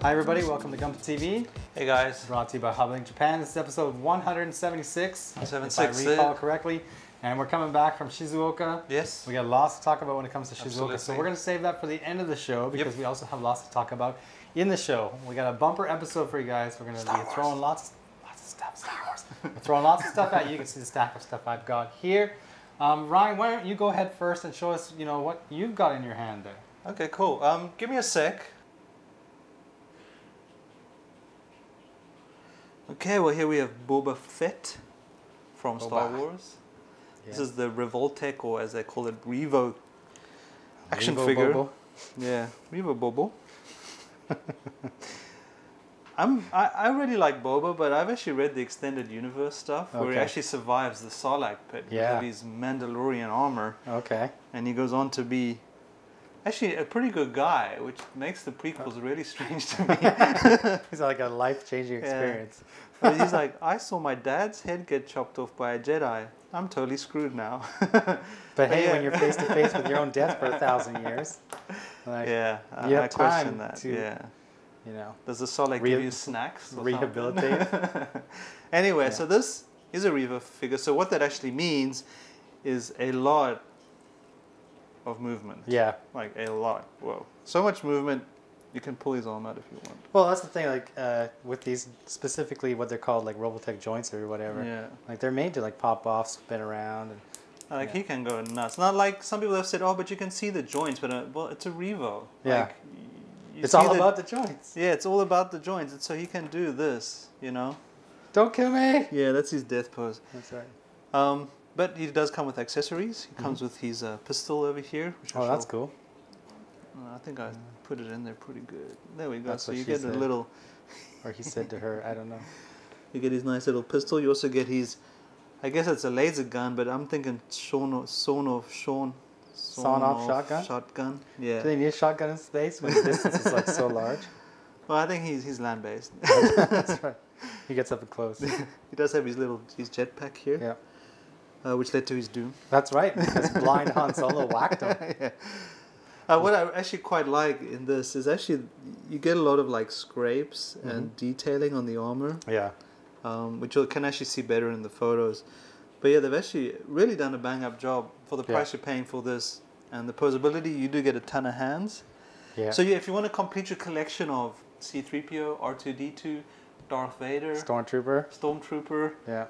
Hi everybody, welcome to Gunpla TV. Hey guys. Brought to you by HobbyLink Japan. This is episode 176, if I 76, recall correctly. And we're coming back from Shizuoka. Yes. We got lots to talk about when it comes to Shizuoka. Absolutely. So we're going to save that for the end of the show because we also have lots to talk about in the show. We got a bumper episode for you guys. We're going to be throwing lots of stuff. Star Wars. We're throwing lots of stuff at you. You can see the stack of stuff I've got here. Ryan, why don't you go ahead first and show us, what you've got in your hand there. Okay, cool. Give me a sec. Okay, well here we have Boba Fett from Star Wars. Yeah. This is the Revoltech, or as they call it, Revo action figure. Bobo. Yeah, Revo Bobo. I really like Boba, but I've actually read the extended universe stuff where he actually survives the Sarlacc pit with his Mandalorian armor. Okay. And he goes on to be actually a pretty good guy, which makes the prequels really strange to me. He's like a life-changing experience. But he's like, I saw my dad's head get chopped off by a Jedi. I'm totally screwed now. But hey, when you're face to face with your own death for 1,000 years, like, you have time to, does the Sarlacc give you snacks? Or rehabilitate. Anyway, so this is a Revo figure. So what that actually means is a lot of movement. Yeah. Like a lot. Whoa. So much movement, you can pull his arm out if you want. Well, that's the thing, like, with these, specifically what they're called, like, Robotech joints or whatever. Yeah. Like, they're made to, like, pop off, spin around. And, like, he can go nuts. Not like some people have said, oh, but you can see the joints. But, well, it's a Revo. Yeah. Like, it's all about the joints. Yeah, it's all about the joints. And so he can do this, Don't kill me! Yeah, that's his death pose. That's right. But he does come with accessories. He comes with his pistol over here. Which that's cool. I think I put it in there pretty good. There we go. That's so you get a little... Or he said to her, I don't know. You get his nice little pistol. You also get his... I guess it's a laser gun, but I'm thinking sawn-off shotgun. Yeah. Do they need a shotgun in space when the distance is like so large? Well, I think he's land-based. That's right. He gets up and close. He does have his jetpack here. Yeah. Which led to his doom. That's right, because blind Han Solo whacked him. What I actually quite like in this is actually you get a lot of like scrapes and detailing on the armor. Yeah. Which you can actually see better in the photos. But yeah, they've actually really done a bang-up job for the price you're paying for this. And the posability, you do get a ton of hands. Yeah. So yeah, if you want to complete your collection of C-3PO, R2-D2, Darth Vader, Stormtrooper. Yeah.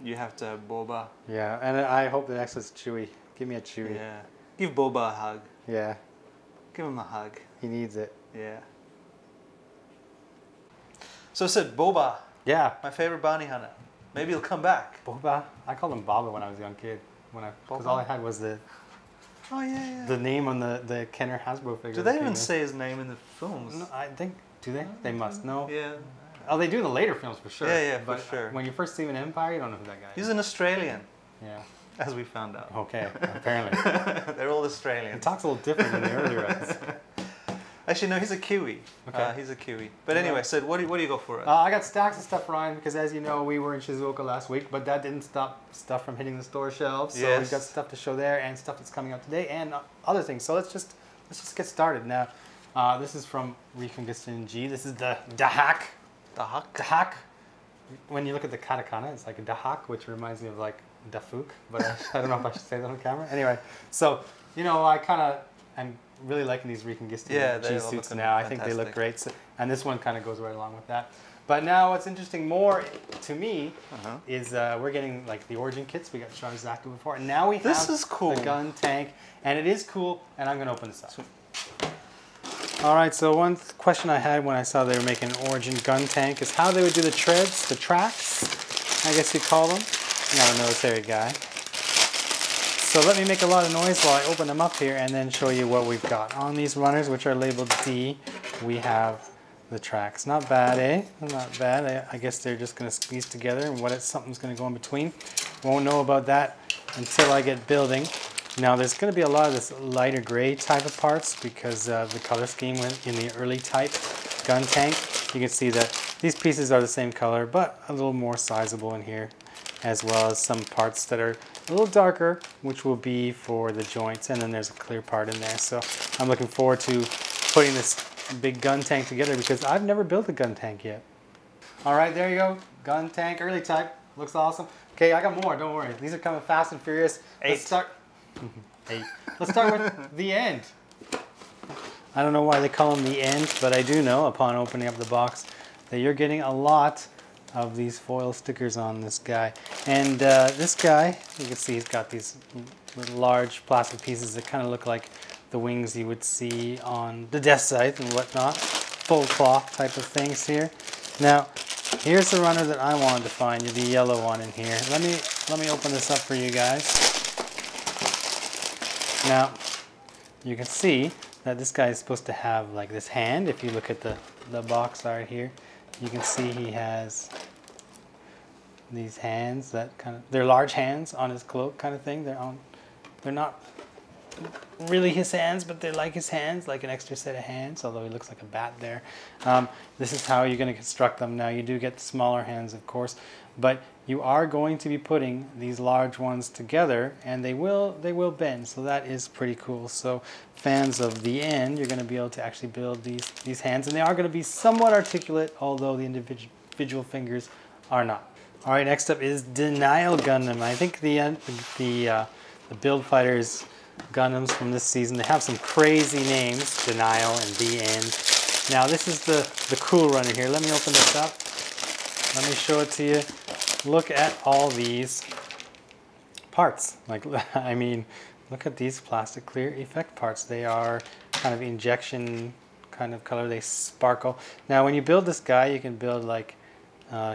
You have to have Boba. Yeah, and I hope the next one's Chewie. Give me a Chewie. Yeah. Give Boba a hug. Yeah. Give him a hug. He needs it. Yeah. So I said Boba. Yeah. My favorite bounty hunter. Maybe he'll come back. Boba? I called him Boba when I was a young kid. Because all I had was the name on the Kenner Hasbro figure. Do they even say his name in the films? No, I think, do they? They must. No. Yeah. Oh, they do in the later films for sure. Yeah, for sure. When you first see him in Empire, you don't know who that guy is. He's an Australian. Yeah. As we found out. Okay, apparently. They're all Australian. He talks a little different than the earlier ones. Actually, no, he's a Kiwi. Okay. He's a Kiwi. But anyway, Sid, what do you go for? I got stacks of stuff, Ryan, because as you know, we were in Shizuoka last week, but that didn't stop stuff from hitting the store shelves. So we've got stuff to show there and stuff that's coming out today and other things. So let's just get started. Now, this is from Recongiston G. This is the Dahak. Dahak. When you look at the katakana, it's like a Dahak, which reminds me of like Dafuk, but I don't know if I should say that on camera. Anyway, so, I'm really liking these Recongiston G suits now. Fantastic. I think they look great. So, and this one kind of goes right along with that. But now what's interesting more to me is we're getting like the origin kits. We got Shizuoka before, and now we have the Guntank, and it is cool, and I'm going to open this up. Sweet. All right, so one question I had when I saw they were making an Origin Guntank is how they would do the treads, the tracks, I guess you call them. Not a military guy. So let me make a lot of noise while I open them up here and then show you what we've got. On these runners, which are labeled D, we have the tracks. Not bad, eh? Not bad. I guess they're just going to squeeze together and something's going to go in between. Won't know about that until I get building. Now there's going to be a lot of this lighter gray type of parts because of the color scheme in the early type Guntank. You can see that these pieces are the same color but a little more sizable in here, as well as some parts that are a little darker, which will be for the joints, and then there's a clear part in there. So I'm looking forward to putting this big Guntank together because I've never built a Guntank yet. All right, there you go. Guntank, early type. Looks awesome. Okay, I got more, don't worry. These are coming fast and furious. 8. Let's start. 8. Let's start with The End. I don't know why they call them The End, but I do know upon opening up the box that you're getting a lot of these foil stickers on this guy. And this guy, you can see he's got these little large plastic pieces that kind of look like the wings you would see on the Death Scythe and whatnot. Full cloth type of things here. Now, here's the runner that I wanted to find you, the yellow one in here. Let me open this up for you guys. Now, you can see that this guy is supposed to have like this hand. If you look at the box art here, you can see he has these hands that kind of, they're large hands on his cloak kind of thing. They're not really his hands, but they're like his hands, like an extra set of hands, although he looks like a bat there. This is how you're going to construct them. Now you do get smaller hands, of course, but you are going to be putting these large ones together, and they will bend, so that is pretty cool. So fans of The End, you're going to be able to actually build these hands, and they are going to be somewhat articulate, although the individual fingers are not. All right, next up is Denial Gundam. I think the Build Fighters Gundams from this season, they have some crazy names, Denial and The End. Now this is the cool runner here. Let me open this up. Let me show it to you. Look at all these parts. Like, I mean, look at these plastic clear effect parts. They are kind of injection kind of color. They sparkle. Now when you build this guy, you can build like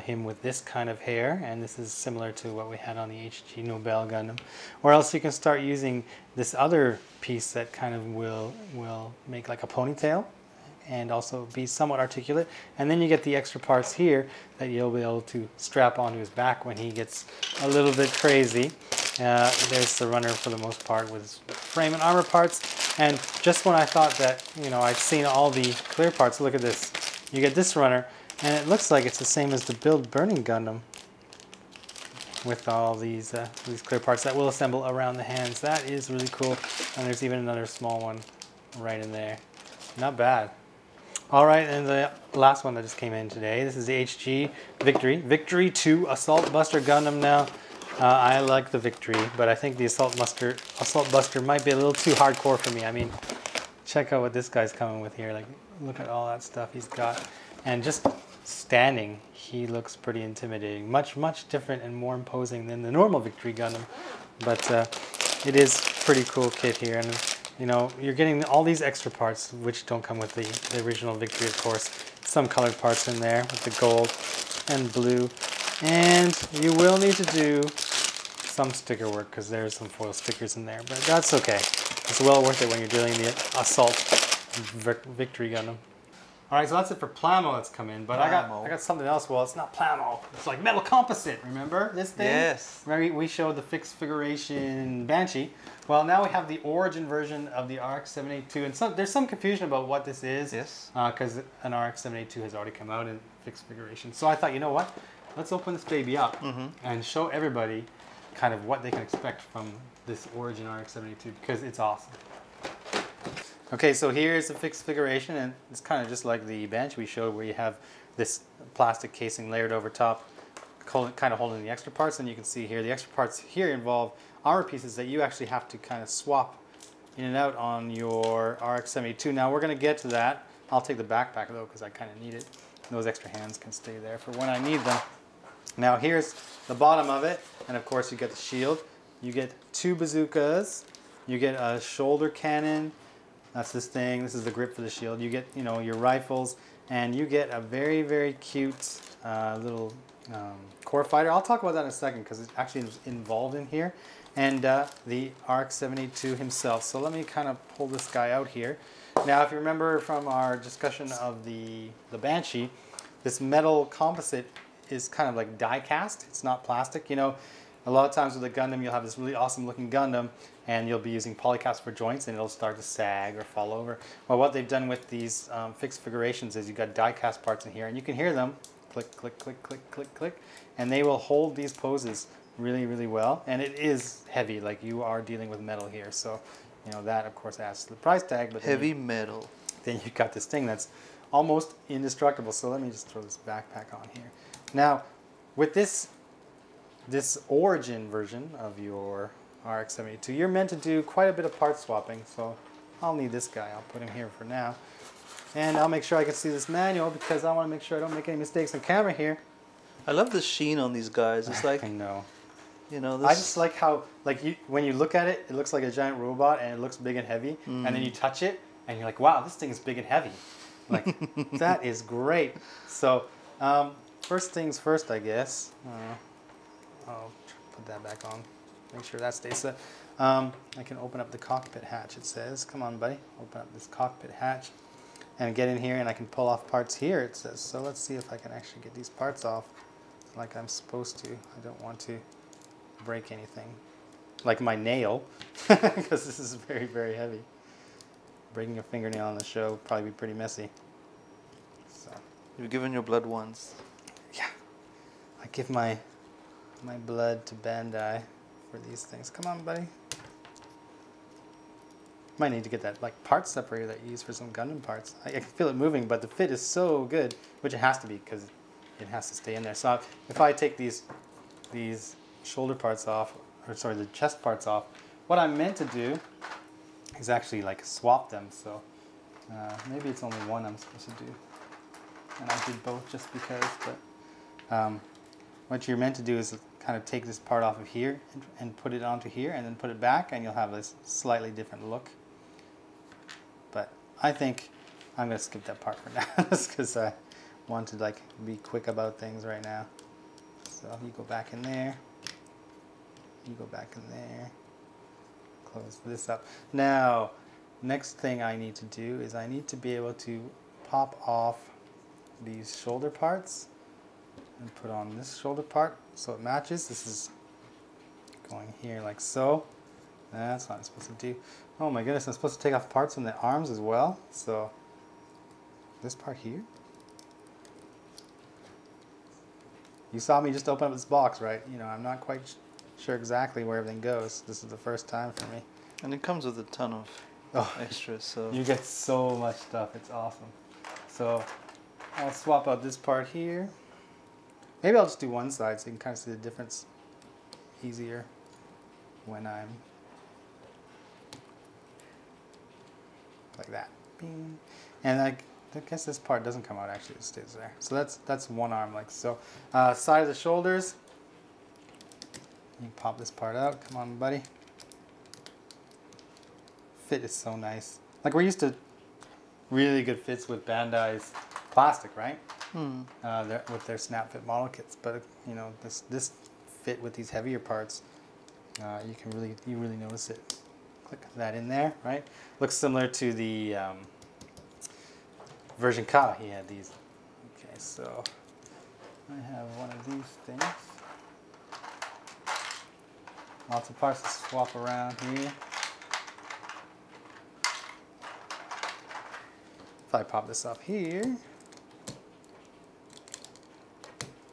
him with this kind of hair, and this is similar to what we had on the HG Nobel Gundam. Or else you can start using this other piece that kind of will make like a ponytail and also be somewhat articulate. And then you get the extra parts here that you'll be able to strap onto his back when he gets a little bit crazy. There's the runner for the most part with frame and armor parts. And just when I thought that, you know, I'd seen all the clear parts, look at this. You get this runner, and it looks like it's the same as the Build Burning Gundam with all these clear parts that will assemble around the hands. That is really cool. And there's even another small one right in there. Not bad. All right, and the last one that just came in today. This is the HG Victory 2 Assault Buster Gundam. Now, I like the Victory, but I think the Assault Buster might be a little too hardcore for me. I mean, check out what this guy's coming with here. Like, look at all that stuff he's got. And just standing, he looks pretty intimidating. Much different and more imposing than the normal Victory Gundam. But it is pretty cool kit here. And you know, you're getting all these extra parts, which don't come with the original Victory, of course. Some colored parts in there with the gold and blue. And you will need to do some sticker work because there's some foil stickers in there, but that's okay. It's well worth it when you're doing the Assault Victory Gundam. All right, so that's it for Plamo that's come in, but I got something else. Well, it's not Plamo. It's like metal composite, remember this thing? Yes. Remember we showed the fixed figuration Banshee. Well, now we have the origin version of the RX-78-2, and there's some confusion about what this is. Yes. Because an RX-78-2 has already come out in fixed figuration. So I thought, you know what? Let's open this baby up and show everybody kind of what they can expect from this origin RX-78-2, because it's awesome. Okay, so here's the fixed figuration, and it's kind of just like the Banshee we showed, where you have this plastic casing layered over top, kind of holding the extra parts. And you can see here, the extra parts here involve armor pieces that you actually have to kind of swap in and out on your RX-78-2. Now we're going to get to that. I'll take the backpack though, because I kind of need it. Those extra hands can stay there for when I need them. Now here's the bottom of it, and of course you get the shield. You get 2 bazookas. You get a shoulder cannon. That's this thing. This is the grip for the shield. You get, you know, your rifles, and you get a very cute little core fighter. I'll talk about that in a second because it's actually involved in here, and the RX-78-2 himself. So let me kind of pull this guy out here. Now, if you remember from our discussion of the Banshee, this metal composite is kind of like die cast. It's not plastic. You know, a lot of times with a Gundam, you'll have this really awesome looking Gundam, and you'll be using polycast for joints, and it'll start to sag or fall over. Well, what they've done with these fixed figurations is you've got die cast parts in here, and you can hear them click, click, click, click, click, click, and they will hold these poses really well. And it is heavy, like you are dealing with metal here. So, you know, that of course adds to the price tag. But heavy metal. then you got this thing that's almost indestructible. So let me just throw this backpack on here. Now, with this origin version of your RX-78-2, you're meant to do quite a bit of part swapping. So I'll need this guy. I'll put him here for now. And I'll make sure I can see this manual because I want to make sure I don't make any mistakes on camera here. I love the sheen on these guys. It's like, I know. You know, I just like how, like, when you look at it, it looks like a giant robot and it looks big and heavy. And then you touch it and you're like, wow, this thing is big and heavy. Like, that is great. So, first things first, I guess. I'll put that back on. Make sure that stays set. I can open up the cockpit hatch, it says. Come on, buddy. Open up this cockpit hatch and get in here, and I can pull off parts here, it says. So let's see if I can actually get these parts off like I'm supposed to. I don't want to break anything. Like my nail, because this is very, very heavy. Breaking a fingernail on the show would probably be pretty messy. So you've given your blood once. Yeah. I give my blood to Bandai for these things. Come on, buddy. Might need to get that like part separator that you use for some Gundam parts. I can feel it moving, but the fit is so good, which it has to be because it has to stay in there. So if I take these shoulder parts off, or sorry, the chest parts off, what I'm meant to do is actually like swap them. So maybe it's only one I'm supposed to do, and I did both just because. But what you're meant to do is kind of take this part off of here and put it onto here, and then put it back, and you'll have this slightly different look. But I think I'm gonna skip that part for now, just because I want to like be quick about things right now. So you go back in there. You go back in there. Close this up. Now, next thing I need to do is I need to be able to pop off these shoulder parts and put on this shoulder part so it matches. This is going here like so. That's what I'm supposed to do. Oh my goodness, I'm supposed to take off parts from the arms as well. So this part here. You saw me just open up this box, right? You know, I'm not quite sure exactly where everything goes. This is the first time for me. And it comes with a ton of extras. So you get so much stuff. It's awesome. So I'll swap out this part here. Maybe I'll just do one side so you can kind of see the difference easier when I'm like that. Bing. And I guess this part doesn't come out, actually, it stays there. So that's one arm like so. Side of the shoulders, you can pop this part out. Come on, buddy. Fit is so nice. Like, we're used to really good fits with Bandai's plastic, right? With their snap fit model kits, but you know, this fit with these heavier parts, you really notice it. Click that in there, right? Looks similar to the version Ka. He had these. Okay, so I have one of these things. Lots of parts to swap around here. If I pop this up here,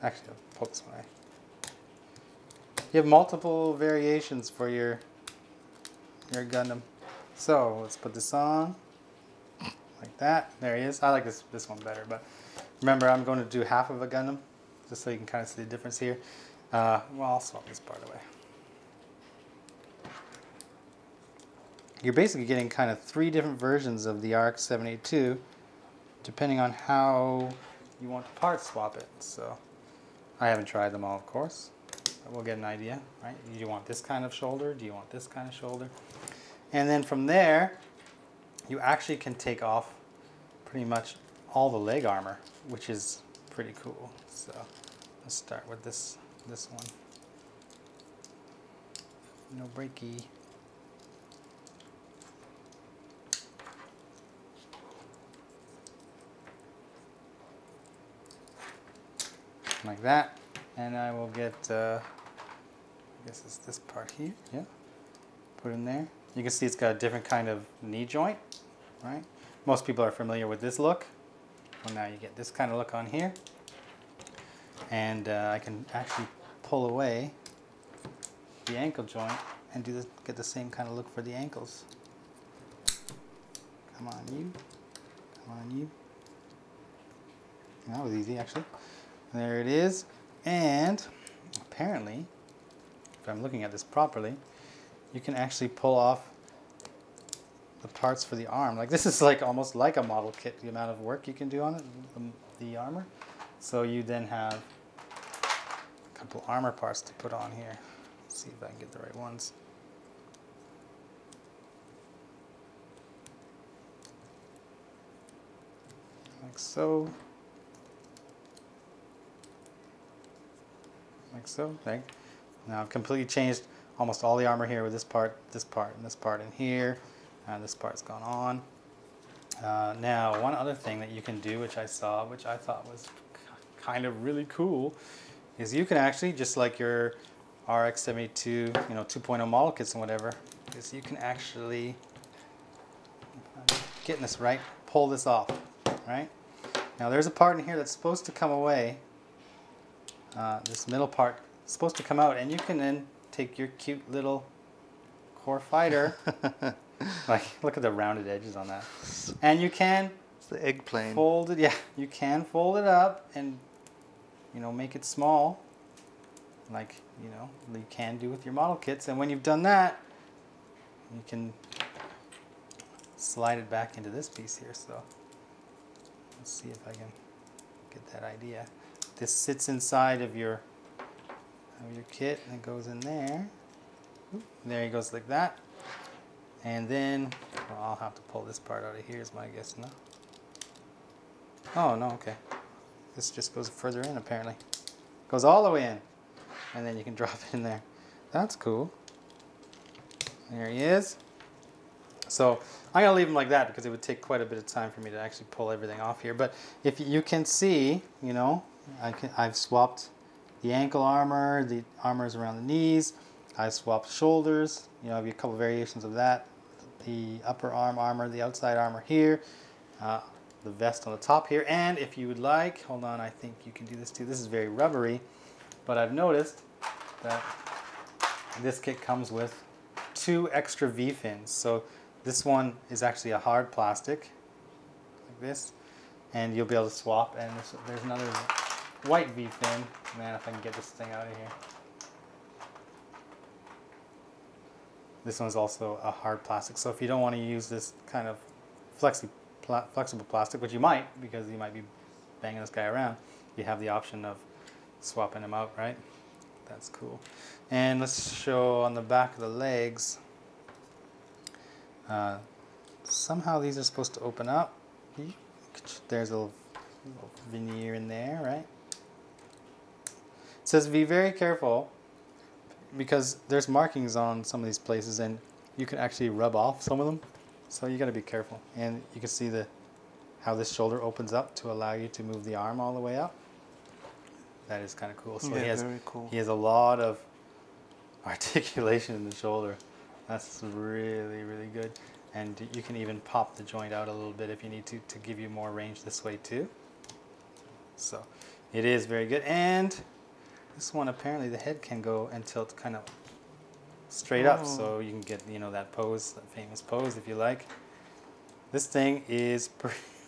actually I'll pull this one away. You have multiple variations for your Gundam. So let's put this on like that. There he is. I like this one better, but remember, I'm going to do half of a Gundam just so you can kind of see the difference here. Well, I'll swap this part away. You're basically getting kind of 3 different versions of the RX-78-2 depending on how you want to part swap it. So I haven't tried them all, of course, but we'll get an idea, right? Do you want this kind of shoulder? Do you want this kind of shoulder? And then from there, you actually can take off pretty much all the leg armor, which is pretty cool. So let's start with this one. No breaky. Like that, and I will get, I guess it's this part here, yeah, put in there. You can see it's got a different kind of knee joint, right? Most people are familiar with this look. Well, now you get this kind of look on here, and I can actually pull away the ankle joint and get the same kind of look for the ankles. Come on, you. you. That was easy, actually. There it is. And apparently, if I'm looking at this properly, you can actually pull off the parts for the arm. Like, this is like almost like a model kit, the amount of work you can do on it, the armor. So you then have a couple armor parts to put on here. Let's see if I can get the right ones. Like so. Like so. Right. Now I've completely changed almost all the armor here with this part, and this part in here. This part's gone on. Now, one other thing that you can do, which I saw, which I thought was kind of really cool, is you can actually, just like your RX-78-2, you know, 2.0 model kits and whatever, is you can actually, getting this right, pull this off, right? Now, there's a part in here that's supposed to come away. This middle part is supposed to come out, and you can then take your cute little core fighter. Like, look at the rounded edges on that. And you can... It's the egg plane. Fold it, yeah. You can fold it up and, you know, make it small. Like, you know, you can do with your model kits. And when you've done that, you can slide it back into this piece here. So, let's see if I can get that idea. This sits inside of your kit and it goes in there. There he goes like that. And then, well, I'll have to pull this part out of here is my guess, no? Oh, no, okay. This just goes further in, apparently. Goes all the way in. And then you can drop it in there. That's cool. There he is. So, I'm going to leave him like that because it would take quite a bit of time for me to actually pull everything off here. But if you can see, you know, I've swapped the ankle armor, the armors around the knees. I swapped shoulders. You know, I have a couple variations of that. The upper arm armor, the outside armor here, the vest on the top here, and if you would like, hold on, I think you can do this too. This is very rubbery, but I've noticed that this kit comes with 2 extra V-fins. So this one is actually a hard plastic, like this, and you'll be able to swap. And there's another white V-fin. Man, if I can get this thing out of here. This one's also a hard plastic, so if you don't want to use this kind of flexible plastic, which you might, because you might be banging this guy around, you have the option of swapping them out, right? That's cool. And let's show on the back of the legs. Somehow these are supposed to open up. There's a little veneer in there, right? It says be very careful, because there's markings on some of these places and you can actually rub off some of them. So you got to be careful. And you can see how this shoulder opens up to allow you to move the arm all the way up. That is kind of cool. So yeah, very cool. He has a lot of articulation in the shoulder. That's really, really good. And you can even pop the joint out a little bit if you need to give you more range this way too. So it is very good. And this one, apparently the head can go and tilt kind of straight up, so you can get, you know, that pose, that famous pose if you like. This thing is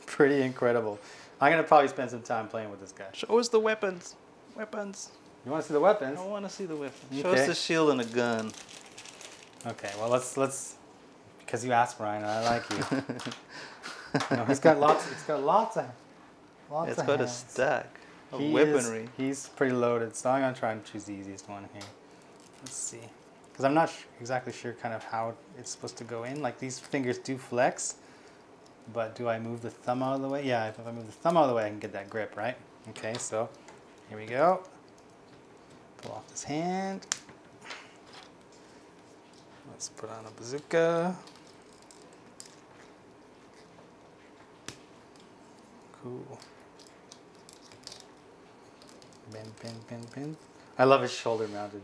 pretty incredible. I'm going to probably spend some time playing with this guy. Show us the weapons. Weapons. You want to see the weapons? I want to see the weapons. Okay. Show us the shield and a gun. Okay, well let's because you asked, Ryan, and I like you. No, it's got lots of It's got a stack of weaponry. He's pretty loaded, so I'm going to try and choose the easiest one here. Let's see. Because I'm not exactly sure kind of how it's supposed to go in. Like, these fingers do flex, but do I move the thumb out of the way? Yeah, if I move the thumb out of the way, I can get that grip, right? Okay, so here we go. Pull off this hand. Let's put on a bazooka. Cool. Pin. I love his shoulder-mounted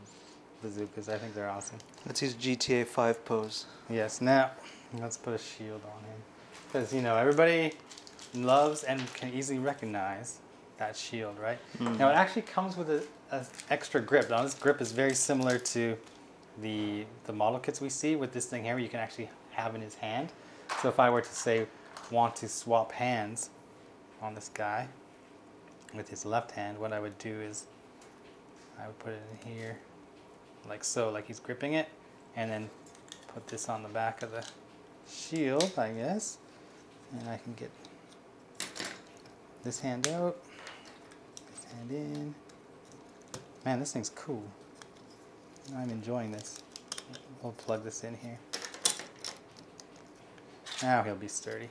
bazookas. I think they're awesome. That's his GTA 5 pose. Yes. Now, let's put a shield on him. Because, you know, everybody loves and can easily recognize that shield, right? Mm. Now, it actually comes with an extra grip. Now, this grip is very similar to the model kits we see with this thing here, where you can actually have in his hand. So if I were to say want to swap hands on this guy with his left hand, what I would do is I would put it in here like so, like he's gripping it, and then put this on the back of the shield, I guess, and I can get this hand out, this hand in. Man, this thing's cool. I'm enjoying this. We'll plug this in here. Now he'll be sturdy.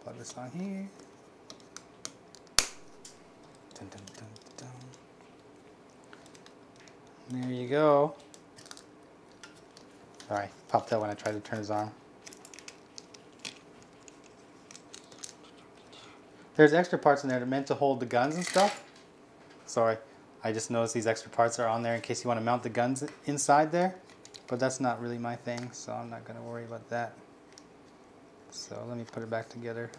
Plug this on here. Dun, dun, dun, dun. There you go. Sorry, popped out when I tried to turn his arm. There's extra parts in there that are meant to hold the guns and stuff. Sorry, I just noticed these extra parts are on there in case you want to mount the guns inside there. But that's not really my thing, so I'm not going to worry about that. So let me put it back together.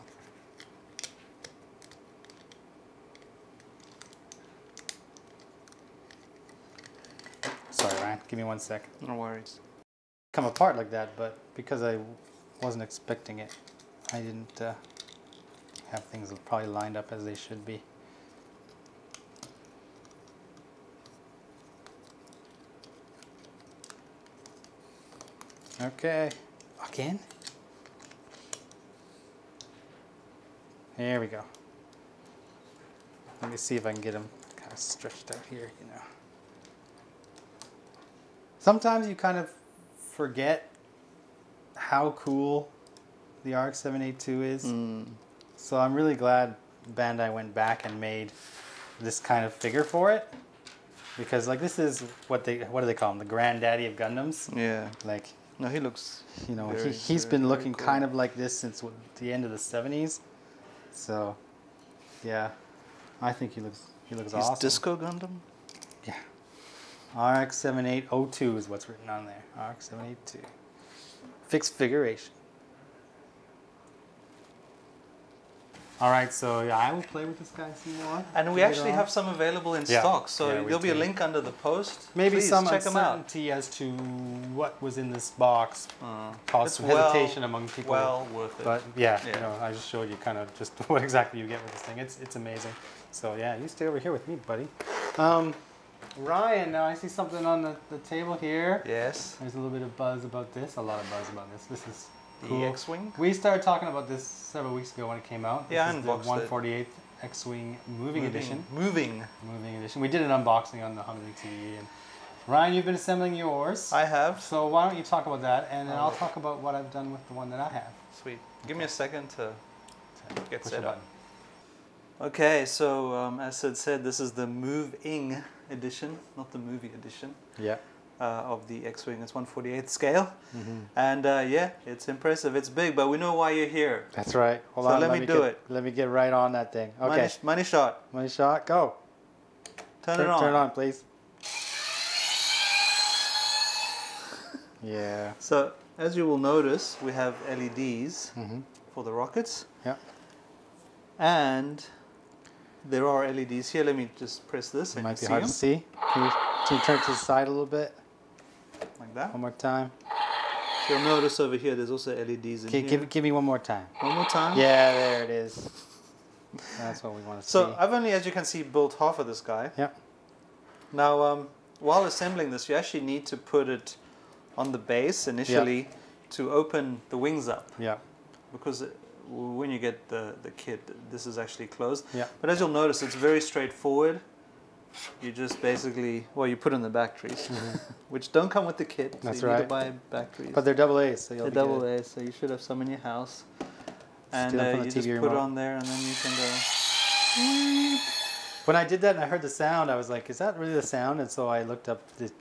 Sorry, Ryan, give me 1 second. No worries. Come apart like that, but because I wasn't expecting it, I didn't have things probably lined up as they should be. Okay, again. There we go. Let me see if I can get them kind of stretched out here, you know. Sometimes you kind of forget how cool the RX-78-2 is. So I'm really glad Bandai went back and made this kind of figure for it. Because like this is what do they call him? The granddaddy of Gundams. Yeah. Like, no, he looks, you know, he's been looking cool. Kind of like this since the end of the 70s. So, yeah, I think he looks awesome. Disco Gundam? Yeah. RX-78-2 is what's written on there. RX-78-2. Fixed figuration. All right, so yeah, I will play with this guy some more. And we actually have some available in stock, so there'll be a link under the post. Maybe please some check them out. uncertainty as to what was in this box caused some hesitation among people. Well worth it. But yeah, you know, I just showed you kind of just what exactly you get with this thing. It's amazing. So yeah, you stay over here with me, buddy. Ryan, now I see something on the table here. Yes. There's a little bit of buzz about this, a lot of buzz about this. This is cool. The X-Wing? We started talking about this several weeks ago when it came out. Yeah, this is the 148th X-Wing moving edition. Moving edition. We did an unboxing on the HobbyLink TV. And Ryan, you've been assembling yours. I have. So why don't you talk about that, and then I'll talk about what I've done with the one that I have. Sweet. Give me a second to get set up. Button. Okay, so as Sid said, this is the moving edition, not the movie edition. Yeah. Of the X-Wing. It's 1/48th scale. And yeah, it's impressive. It's big, but we know why you're here. That's right. Hold on. Let me do it. Let me get right on that thing. Okay. Money shot. Money shot. Go. Turn it on. Turn it on, please. Yeah. So as you will notice, we have LEDs for the rockets. Yeah. And there are LEDs here. Let me just press this. It might be hard to see. Can you turn it to the side a little bit? Like that. One more time. So you'll notice over here there's also LEDs in here. Give me one more time. One more time? Yeah, there it is. That's what we want to see. So I've only, as you can see, built half of this guy. Yeah. Now, while assembling this, you actually need to put it on the base initially to open the wings up. Yeah. Because when you get the kit, this is actually closed. Yeah. But as you'll notice, it's very straightforward. You just basically, well, you put in the batteries, which don't come with the kit. That's so you right. need to buy batteries. But they're AA, so you'll they're double A, so you should have some in your house. And you just put it on there, and then you can go. When I did that and I heard the sound, I was like, is that really the sound? And so I looked up the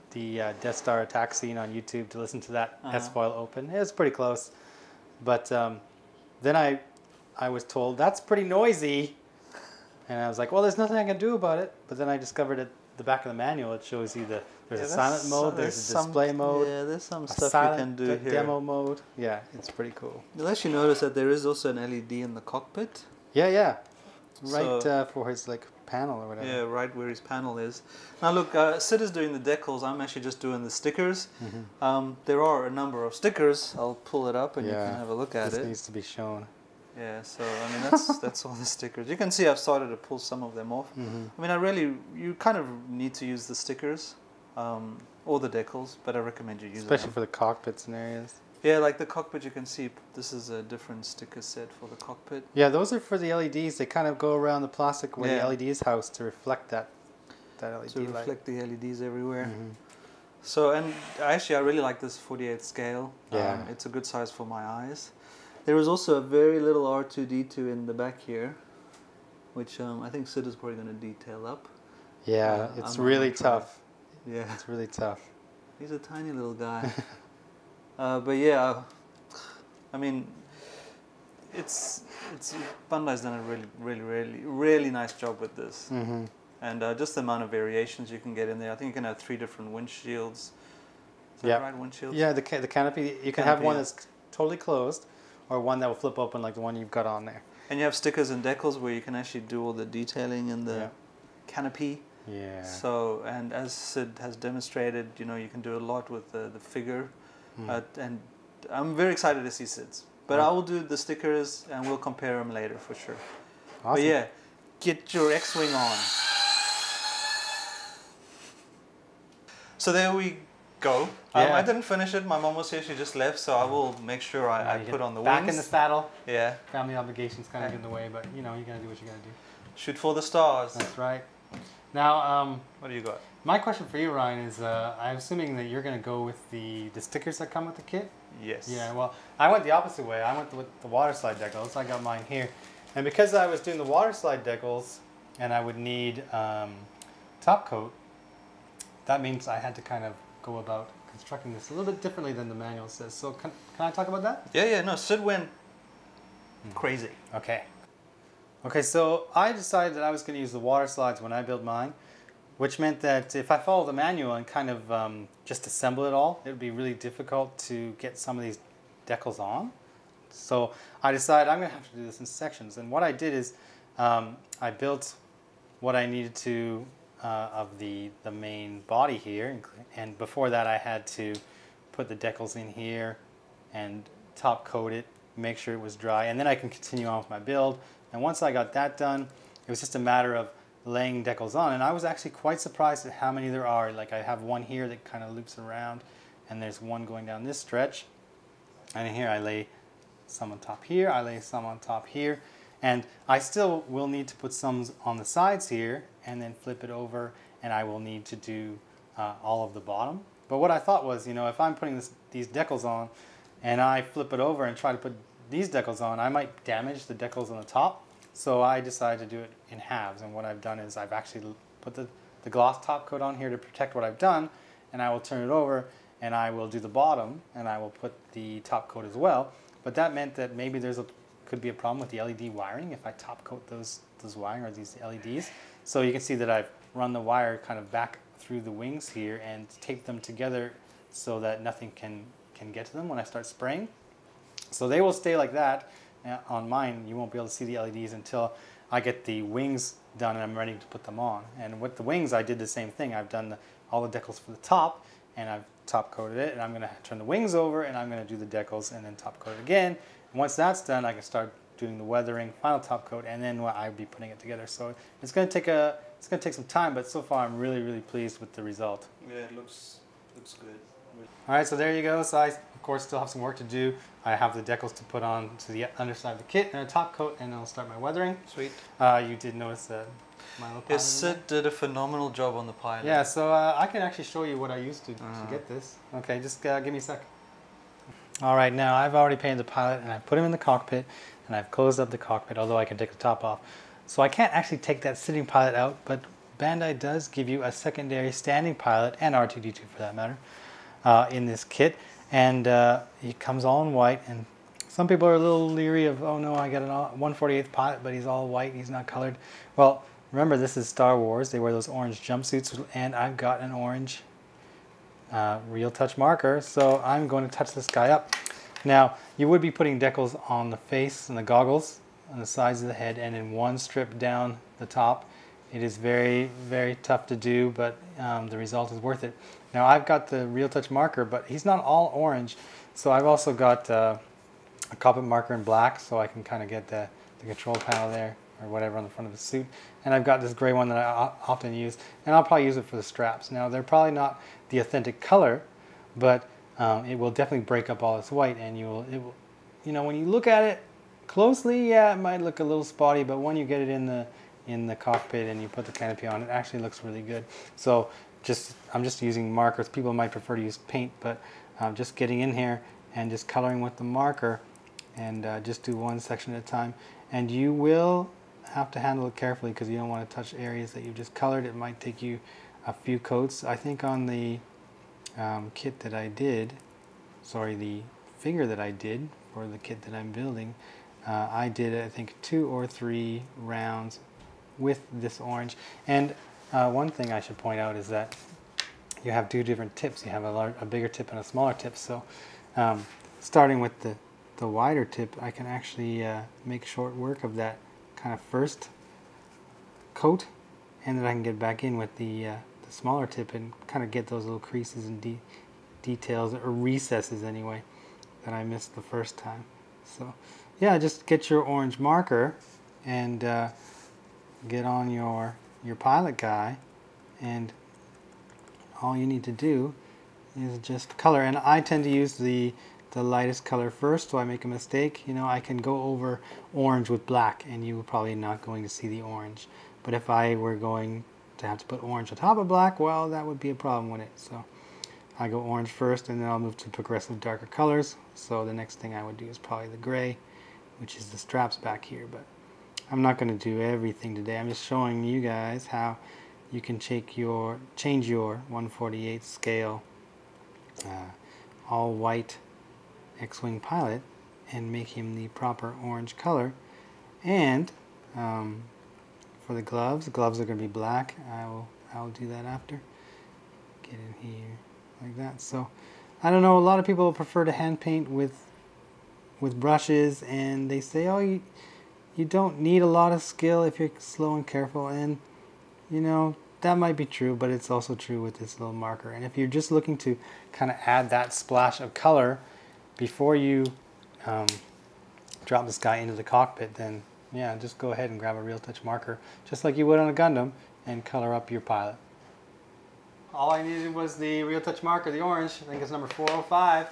Death Star attack scene on YouTube to listen to that S-foil open. It was pretty close. But then I was told, that's pretty noisy. And I was like, well, there's nothing I can do about it. But then I discovered at the back of the manual, it shows you there's a silent mode, there's a display mode. Yeah, there's some stuff you can do here. Demo mode. Yeah, it's pretty cool. You'll actually notice that there is also an LED in the cockpit. Yeah, yeah. Right, for his like panel or whatever. Yeah, right where his panel is. Now look, Sid is doing the decals. I'm actually just doing the stickers. There are a number of stickers. I'll pull it up and you can have a look at it. This needs to be shown. Yeah, so I mean that's all the stickers. You can see I've started to pull some of them off. I mean, you kind of need to use the stickers or the decals, but I recommend you use them. Especially for the cockpit scenarios. Yeah, like the cockpit, you can see this is a different sticker set for the cockpit. Yeah, those are for the LEDs. They kind of go around the plastic where the LED is housed to reflect that LED to light. reflect the LEDs everywhere. So, and actually I really like this 48 scale. Yeah. It's a good size for my eyes. There is also a very little R2-D2 in the back here, which I think Sid is probably going to detail up. Yeah, it's really tough. Yeah. It's really tough. He's a tiny little guy. But yeah, I mean, Bandai's done a really nice job with this. And just the amount of variations you can get in there. I think you can have 3 different windshields. Is that right, windshields? Yeah, the canopy, you can have one that's totally closed, or one that will flip open like the one you've got on there. And you have stickers and decals where you can actually do all the detailing in the canopy. Yeah. So, and as Sid has demonstrated, you know, you can do a lot with the figure. And I'm very excited to see Sid's. But I will do the stickers and we'll compare them later for sure. Awesome. But yeah, get your X-Wing on. So there we go. I didn't finish it. My mom was here. She just left. So I will make sure I put on the wings. Back in the saddle. Yeah. Family obligations kind of get in the way, but you know, you got to do what you got to do. Shoot for the stars. That's right. Now, what do you got? My question for you, Ryan, is I'm assuming that you're going to go with the stickers that come with the kit? Yes. Yeah, well, I went the opposite way. I went with the water slide decals. I got mine here. And because I was doing the water slide decals and I would need top coat, that means I had to kind of go about constructing this a little bit differently than the manual says. So can I talk about that? Yeah, no, Sid went crazy. Okay. Okay, so I decided that I was going to use the water slides when I build mine, which meant that if I follow the manual and kind of just assemble it all, it would be really difficult to get some of these decals on. So I decided I'm going to have to do this in sections. And what I did is I built what I needed to of the main body here. And before that I had to put the decals in here and top coat it, make sure it was dry, and then I can continue on with my build. And once I got that done, it was just a matter of laying decals on, and I was actually quite surprised at how many there are. Like I have one here that kind of loops around, and there's one going down this stretch, and here I lay some on top here, I lay some on top here, and I still will need to put some on the sides here and then flip it over, and I will need to do all of the bottom. But what I thought was, you know, if I'm putting these decals on and I flip it over and try to put these decals on, I might damage the decals on the top. So I decided to do it in halves, and what I've done is I've actually put the gloss top coat on here to protect what I've done, and I will turn it over and I will do the bottom and I will put the top coat as well. But that meant that maybe could be a problem with the LED wiring if I top coat those wiring or these LEDs. So you can see that I've run the wire kind of back through the wings here and taped them together so that nothing can get to them when I start spraying. So they will stay like that. On mine, you won't be able to see the LEDs until I get the wings done and I'm ready to put them on. And with the wings, I did the same thing. I've done all the decals for the top, and I've top coated it, and I'm going to turn the wings over, and I'm going to do the decals and then top coat it again. And once that's done, I can start doing the weathering, final top coat, and then I'll be putting it together. So it's going to take some time, but so far I'm really pleased with the result. Yeah, it looks good. All right, so there you go. So I, of course, still have some work to do. I have the decals to put on to the underside of the kit and a top coat, and I'll start my weathering. Sweet. You did notice that my little pilot. Yes, Sid did a phenomenal job on the pilot. Yeah, so I can actually show you what I used to get this. Okay, just give me a sec. All right, now I've already painted the pilot, and I put him in the cockpit, and I've closed up the cockpit, although I can take the top off. So I can't actually take that sitting pilot out, but Bandai does give you a secondary standing pilot, and R2-D2 for that matter, in this kit. And it comes all in white, and some people are a little leery of, oh no, I got a 1/48th pilot, but he's all white, he's not colored. Well, remember, this is Star Wars. They wear those orange jumpsuits, and I've got an orange Real Touch marker, so I'm going to touch this guy up. Now, you would be putting decals on the face and the goggles, on the sides of the head, and then one strip down the top, It is very, very tough to do, but the result is worth it. Now I've got the Real Touch marker, but he's not all orange. So I've also got a cockpit marker in black, so I can kind of get the control panel there, or whatever on the front of the suit. And I've got this gray one that I often use, and I'll probably use it for the straps. Now they're probably not the authentic color, but it will definitely break up all this white, and it will, you know, when you look at it closely, yeah, it might look a little spotty, but when you get it in the cockpit and you put the canopy on, it actually looks really good. So I'm just using markers. People might prefer to use paint, but just getting in here and just coloring with the marker, and just do one section at a time. And you will have to handle it carefully because you don't want to touch areas that you've just colored. It might take you a few coats. I think on the kit that I did, sorry, the figure that I did for the kit that I'm building, I did, I think, 2 or 3 rounds with this orange. And one thing I should point out is that you have 2 different tips. You have a bigger tip and a smaller tip. So starting with the wider tip, I can actually make short work of that kind of first coat, and then I can get back in with the smaller tip and kind of get those little creases and details, or recesses anyway, that I missed the first time. So yeah, just get your orange marker and get on your pilot guy, and all you need to do is just color. And I tend to use the lightest color first, so I make a mistake. You know, I can go over orange with black and you are probably not going to see the orange. But if I were going to have to put orange on top of black, well, that would be a problem with it. So I go orange first, and then I'll move to progressive darker colors. So the next thing I would do is probably the gray, which is the straps back here. But I'm not going to do everything today. I'm just showing you guys how you can change your 1/48 scale all white X-Wing pilot and make him the proper orange color. And for the gloves are going to be black. I will do that after. Get in here like that. So I don't know, a lot of people prefer to hand paint with brushes, and they say, oh, you don't need a lot of skill if you're slow and careful. And you know, that might be true, but it's also true with this little marker. And if you're just looking to kind of add that splash of color before you drop this guy into the cockpit, then yeah, just go ahead and grab a Real Touch marker, just like you would on a Gundam, and color up your pilot. All I needed was the Real Touch marker, the orange. I think it's number 405.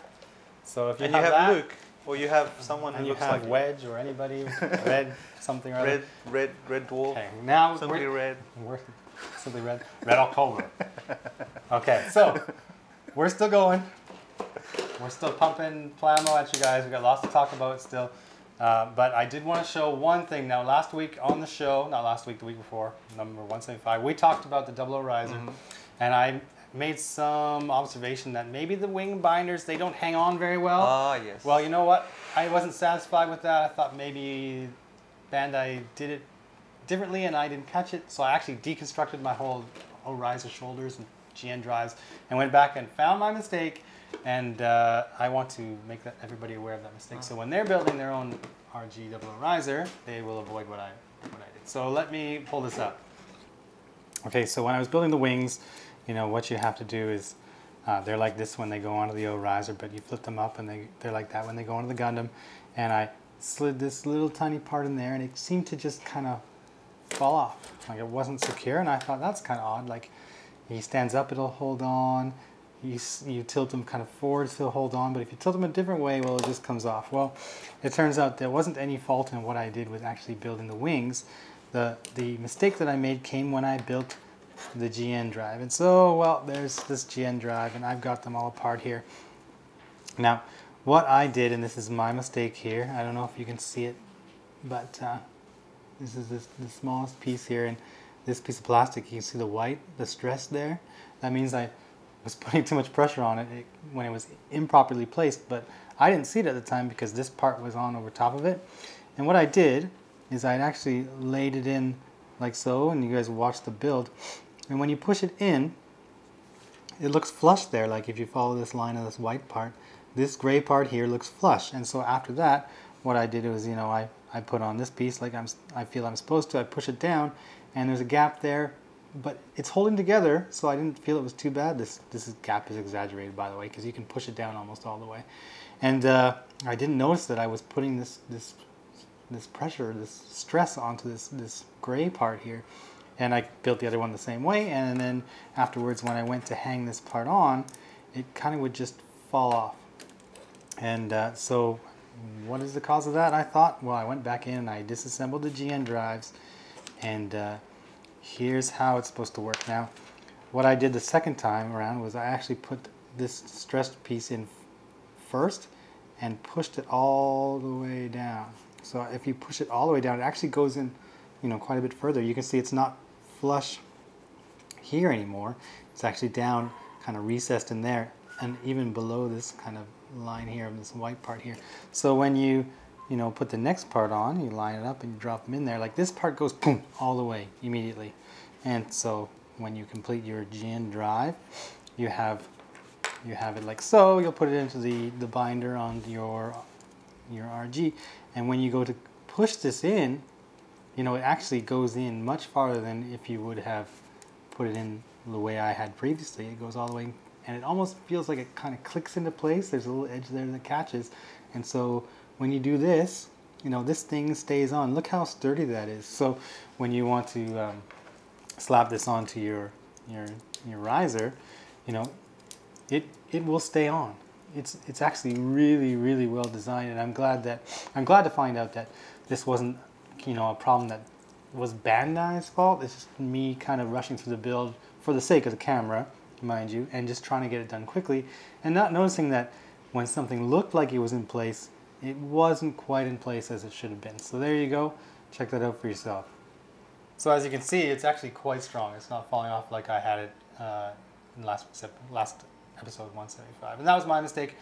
So if you have that, Luke, or you have someone who looks like Wedge or anybody, red something or other. Red dwarf. Okay, now simply red. Simply red. Red October. Okay, so we're still going. We're still pumping plasma at you guys. We got lots to talk about still. But I did want to show one thing. Now, last week on the show, not last week, the week before, number 175, we talked about the 00 Raiser. And I made some observation that maybe the wing binders, they don't hang on very well. Ah, yes. Well, you know what? I wasn't satisfied with that. I thought maybe Bandai did it differently and I didn't catch it. So I actually deconstructed my whole Raiser shoulders and GN drives and went back and found my mistake. And I want to make everybody aware of that mistake. So when they're building their own RG 00 Raiser, they will avoid what I did. So let me pull this up. Okay, so when I was building the wings, you know, what you have to do is, they're like this when they go onto the O Raiser, but you flip them up and they're like that when they go onto the Gundam. And I slid this little tiny part in there and it seemed to just kind of fall off. Like it wasn't secure, and I thought that's kind of odd. Like he stands up, it'll hold on. You tilt them kind of forward, still hold on, but if you tilt them a different way, well, it just comes off. Well, it turns out there wasn't any fault in what I did with actually building the wings. The mistake that I made came when I built the GN drive. And so, well, there's this GN drive, and I've got them all apart here. Now, what I did, and this is my mistake here, I don't know if you can see it, but this is the smallest piece here, and this piece of plastic, you can see the white, the stress there. That means I was putting too much pressure on it when it was improperly placed, but I didn't see it at the time because this part was on over top of it. And what I did is I'd actually laid it in like so, and you guys watched the build. And when you push it in, it looks flush there. Like if you follow this line of this white part, this gray part here looks flush. And so after that, what I did was, you know, I put on this piece like I feel I'm supposed to. I push it down, and there's a gap there, but it's holding together, so I didn't feel it was too bad. This gap is exaggerated, by the way, because you can push it down almost all the way. And I didn't notice that I was putting this pressure, this stress onto this gray part here. And I built the other one the same way, and then afterwards when I went to hang this part on, it kind of would just fall off. And so what is the cause of that? I thought, well, I went back in and I disassembled the GN drives, and here's how it's supposed to work. Now, what I did the second time around was I actually put this stressed piece in first and pushed it all the way down. So if you push it all the way down, it actually goes in, you know, quite a bit further. You can see it's not flush here anymore. It's actually down, kind of recessed in there, and even below this kind of line here, this white part here. So when you put the next part on, you line it up and you drop them in there, like this part goes boom all the way immediately. And so when you complete your GN drive, you have it like so. You'll put it into the binder on your RG, and when you go to push this in, you know, it actually goes in much farther than if you would have put it in the way I had previously. It goes all the way, and it almost feels like it kind of clicks into place. There's a little edge there that catches, and so when you do this, you know, this thing stays on. Look how sturdy that is. So when you want to slap this onto your riser, you know, it will stay on. It's actually really well designed, and I'm glad to find out that this wasn't, you know, a problem that was Bandai's fault. It's just me kind of rushing through the build for the sake of the camera, mind you, and just trying to get it done quickly, and not noticing that when something looked like it was in place, it wasn't quite in place as it should have been. So there you go. Check that out for yourself. So as you can see, it's actually quite strong. It's not falling off like I had it in last episode 175, and that was my mistake.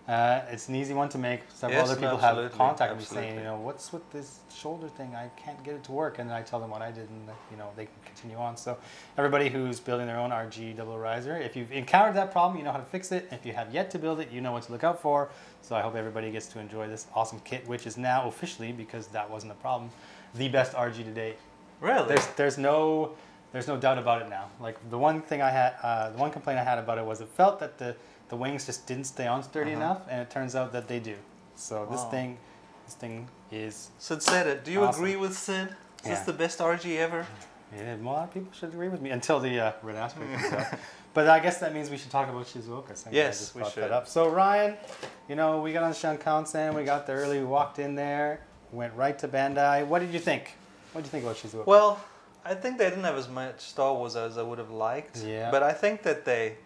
It's an easy one to make. Several other people have contacted me saying, you know, what's with this shoulder thing? I can't get it to work. And then I tell them what I did, and you know, they can continue on. So everybody who's building their own RG Double Riser, if you've encountered that problem, you know how to fix it. If you have yet to build it, you know what to look out for. So I hope everybody gets to enjoy this awesome kit, which is now officially, because that wasn't a problem, the best RG to date. Really? There's no doubt about it now. Like the one thing I had, the one complaint I had about it was it felt that the wings just didn't stay on sturdy enough, and it turns out that they do. So this thing is. Sid said it. Do you agree with Sid? Is this the best RG ever? Yeah, a lot of people should agree with me until the red aspect comes out. But I guess that means we should talk about Shizuoka. Yes, we should. That up. So Ryan, you know, we got on Shinkansen, we got there early, we walked in there, went right to Bandai. What did you think? What did you think about Shizuoka? Well, I think they didn't have as much Star Wars as I would have liked. Yeah. But I think that they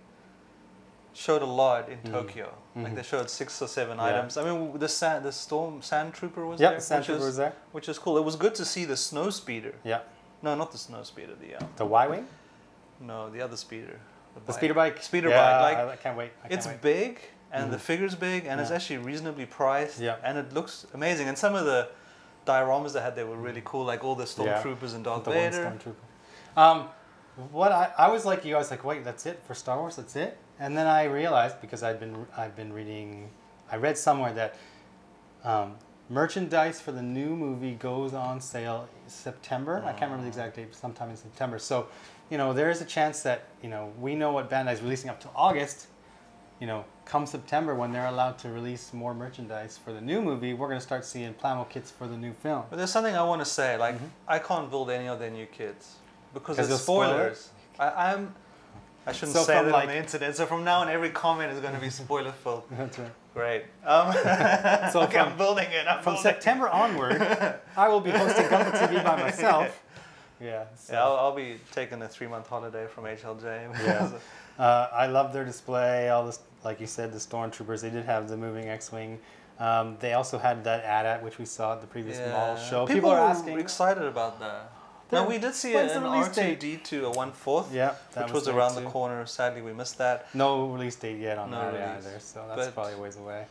showed a lot in Tokyo. Like they showed 6 or 7 items. I mean, the Sand Trooper was there. Yeah, the Sand Trooper was there. Which is cool. It was good to see the Snow Speeder. Yeah. No, not the Snow Speeder. The Y-Wing? No, the other speeder. The speeder bike? Speeder bike. Like, I can't wait. It's big, and the figure's big, and it's actually reasonably priced, and it looks amazing. And some of the dioramas they had there were really cool, like all the Stormtroopers and Darth Vader. What I was like you, I was like, wait, that's it for Star Wars? That's it? And then I realized, because I've been reading, I read somewhere that merchandise for the new movie goes on sale in September. I can't remember the exact date, sometime in September. So, you know, there is a chance that, you know, we know what Bandai's releasing up to August. You know, come September, when they're allowed to release more merchandise for the new movie, we're going to start seeing Plamo kits for the new film. But there's something I want to say. Like, I can't build any of their new kits because it's spoilers. I shouldn't say that on the internet. So from now on, every comment is going to be spoiler filled. That's right. Great. So okay, I'm building it. From September onward, I will be hosting Gunpla TV by myself. Yeah. So. Yeah, I'll be taking a 3-month holiday from HLJ. Yeah. I love their display. All this, like you said, the Stormtroopers. They did have the moving X-wing. They also had that AT-AT, which we saw at the previous mall show. People are asking. Excited about that. Now, we did see an R2-D2, a 1/4, which was around the corner. Sadly, we missed that. No release date yet on that either, so that's probably a ways away.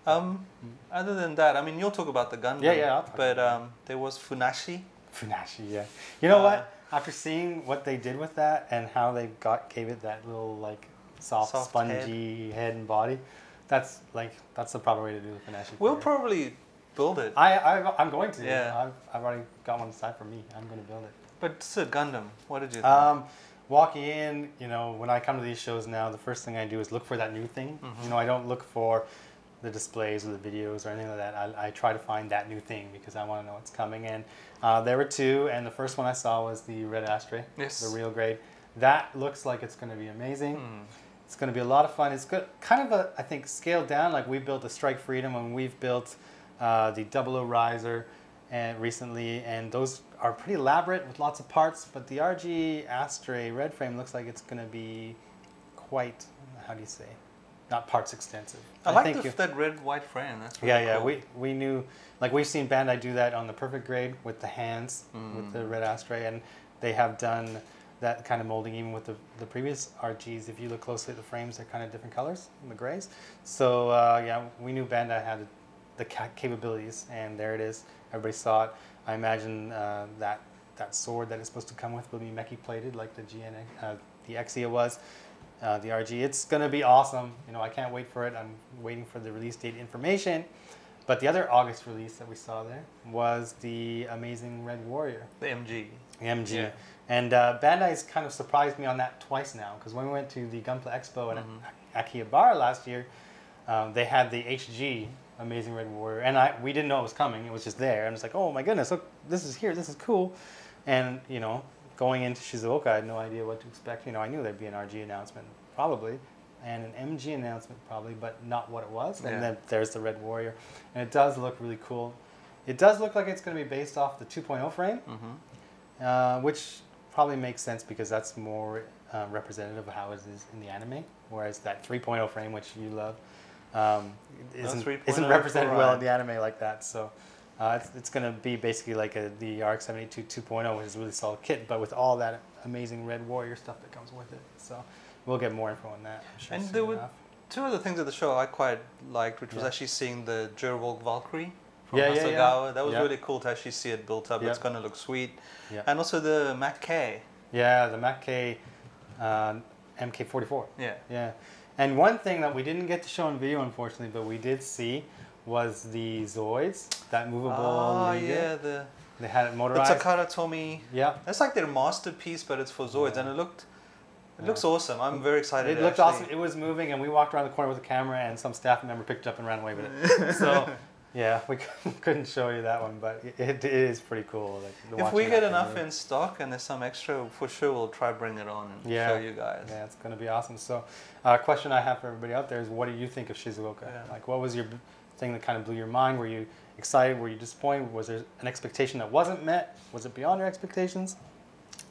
Other than that, I mean, you'll talk about the Gundam. Yeah. But there was Funashi. Funashi, yeah. You know what? After seeing what they did with that and how they gave it that little like soft spongy head and body, that's the proper way to do the Funashi. We'll probably build it. I'm going to. Yeah. I've already got one aside for me. I'm going to build it. But it's a Gundam. What did you think? Walking in, you know, when I come to these shows now, the first thing I do is look for that new thing. You know, I don't look for the displays or the videos or anything like that. I try to find that new thing because I want to know what's coming in. There were two, and the first one I saw was the red ashtray, the real grade. That looks like it's going to be amazing. It's going to be a lot of fun. It's good, kind of a, I think, scaled down. Like we built the Strike Freedom and we've built the OO Raiser recently, and those are pretty elaborate with lots of parts. But the RG ashtray red frame looks like it's going to be quite, how do you say, not parts extensive. I like that red-white frame. That's really cool. We knew, like we've seen Bandai do that on the perfect grade with the hands, with the red ashtray, and they have done that kind of molding even with the previous RGs. If you look closely at the frames, they're kind of different colors, the grays. So yeah, we knew Bandai had the capabilities, and there it is. Everybody saw it. I imagine that sword that it's supposed to come with will be mechi plated like the the Exia was. The RG, it's going to be awesome. You know, I can't wait for it. I'm waiting for the release date information. But the other August release that we saw there was the Amazing Red Warrior. The MG. The MG. Yeah. And Bandai's kind of surprised me on that twice now, because when we went to the Gunpla Expo at Akihabara last year, they had the HG Amazing Red Warrior, and we didn't know it was coming. It was just there, and it's like, oh my goodness, look, this is here, this is cool. And you know, going into Shizuoka, I had no idea what to expect. You know, I knew there'd be an RG announcement probably, and an MG announcement probably, but not what it was. And then there's the Red Warrior, and it does look really cool. It does look like it's going to be based off the 2.0 frame, which probably makes sense because that's more representative of how it is in the anime, whereas that 3.0 frame, which you love, isn't represented well in the anime like that. So it's going to be basically like the RX-78-2 2.0, which is a really solid kit, but with all that amazing Red Warrior stuff that comes with it. So we'll get more info on that. Sure, and there were two other things at the show I quite liked, which was actually seeing the Jurvolk Valkyrie from Hasegawa. That was really cool to actually see it built up. It's going to look sweet. And also the Mac K. Yeah, the Mac K MK44. Yeah. And one thing that we didn't get to show in video, unfortunately, but we did see was the Zoids, that movable. Oh, yeah. They had it motorized. The Takara Tomy. Yeah. That's like their masterpiece, but it's for Zoids, and it looks awesome. I'm very excited. It looked awesome. It was moving, and we walked around the corner with a camera, and some staff member picked it up and ran away with it. So, yeah, we couldn't show you that one, but it is pretty cool. Like, if we get enough in stock and there's some extra, for sure we'll try bring it on and show you guys. Yeah, it's going to be awesome. So, question I have for everybody out there is, what do you think of Shizuoka? Like, what was your thing that kind of blew your mind? Were you excited? Were you disappointed? Was there an expectation that wasn't met? Was it beyond your expectations?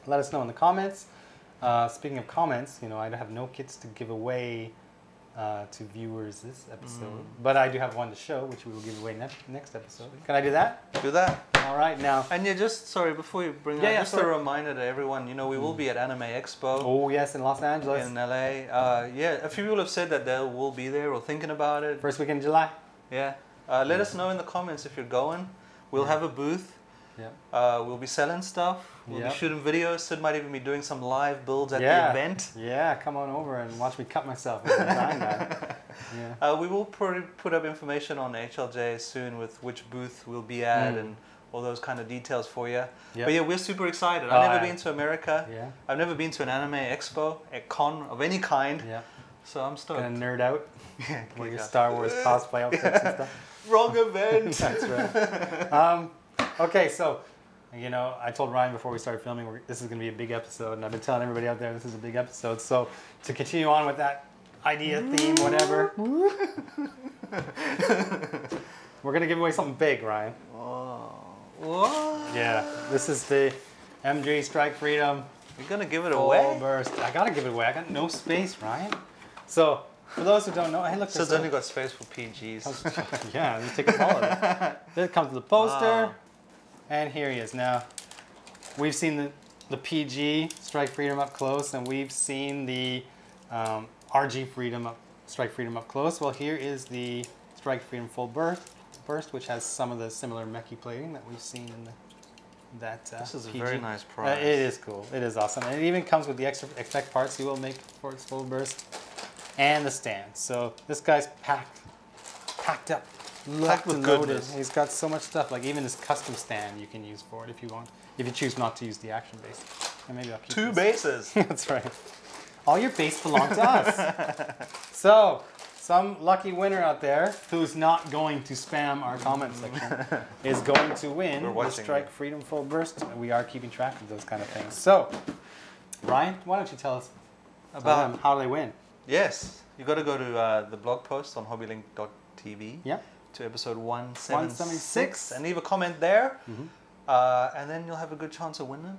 Let us know in the comments. Speaking of comments, you know, I have no kits to give away to viewers this episode, but I do have one to show, which we will give away next episode. Can I do that? Do that. All right, now. And sorry, before you bring that, just a reminder to everyone, you know, we will be at Anime Expo. Oh, yes, in Los Angeles. In LA. A few people have said that they will be there or thinking about it. First week in July. Yeah. Let us know in the comments if you're going. We'll have a booth. We'll be selling stuff. We'll be shooting videos. Sid might even be doing some live builds at the event. Yeah, come on over and watch me cut myself. We will put up information on HLJ soon with which booth we'll be at and all those kind of details for you. But yeah, we're super excited. I've never been to America. I've never been to an anime expo, a con of any kind. So I'm stoked. Gonna nerd out. Wear your Star Wars cosplay outfits and stuff. Wrong event. That's right. Okay, so, you know, I told Ryan before we started filming, this is going to be a big episode, and I've been telling everybody out there this is a big episode. So, to continue on with that idea, theme, whatever, we're going to give away something big, Ryan. What? Yeah, this is the MG Strike Freedom. You're going to give it away? Burst. I got to give it away. I got no space, Ryan. So, for those who don't know, hey, look. So it's only got space for PGs. Yeah, you take up all of it. Then it comes with the poster. And here he is. Now, we've seen the PG Strike Freedom up close, and we've seen the RG Strike Freedom up close. Well, here is the Strike Freedom Full Burst, which has some of the similar mechi plating that we've seen in that This is PG. A very nice prize. It is cool. It is awesome. And it even comes with the extra effect parts you will make for its Full Burst and the stand. So this guy's packed up. Packed with goodness. He's got so much stuff. Like even his custom stand you can use for it if you want. If you choose not to use the action base. And maybe I'll keep 2 bases. That's right. All your base belong to us. So, some lucky winner out there who's not going to spam our comment section is going to win the Strike Freedom Full Burst. We are keeping track of those kind of things. So, Ryan, why don't you tell us about how they win? Yes, you got to go to the blog post on HobbyLink.tv to episode 176 and leave a comment there, and then you'll have a good chance of winning.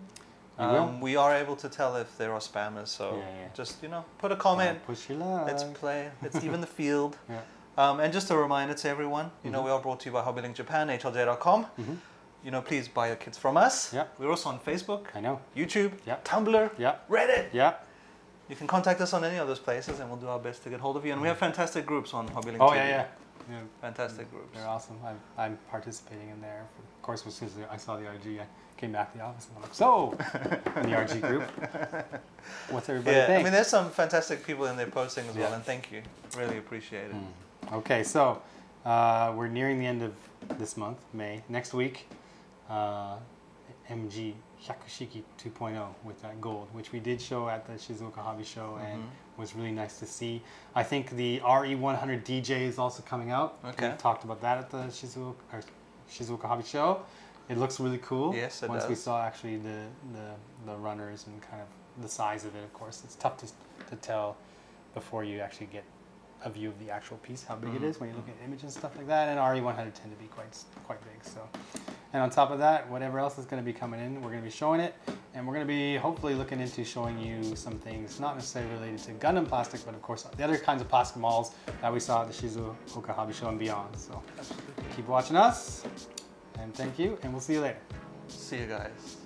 We are able to tell if there are spammers, so just put a comment. Push your luck. Let's play. Let's even the field. And just a reminder to everyone, we are brought to you by HobbyLink Japan, HLJ.com. Please buy your kits from us. We're also on Facebook. I know. YouTube. Tumblr. Reddit. You can contact us on any of those places, and we'll do our best to get hold of you. And we have fantastic groups on HobbyLink. Oh TV. Fantastic groups. They're awesome. I'm participating in there. Of course, as soon as I saw the RG, I came back to the office and I'm like, so, in the RG group, what's everybody think? I mean, there's some fantastic people in there posting as well, and thank you. Really appreciate it. Okay, so we're nearing the end of this month, May. Next week, MG Hyakushiki 2.0 with that gold, which we did show at the Shizuoka Hobby Show and was really nice to see. I think the RE100 DJ is also coming out. We talked about that at the Shizuoka Hobby Show. It looks really cool. Yes, it Once does. we saw actually the runners and kind of the size of it, of course. It's tough to tell before you actually get a view of the actual piece, how big it is when you look at images and stuff like that. And RE100 tend to be quite big. So, and on top of that, whatever else is going to be coming in, we're going to be showing it, and we're going to be hopefully looking into showing you some things not necessarily related to Gundam plastic, but of course the other kinds of plastic models that we saw at the Shizuoka Hobby Show and beyond. So keep watching us, and thank you, and we'll see you later. See you guys.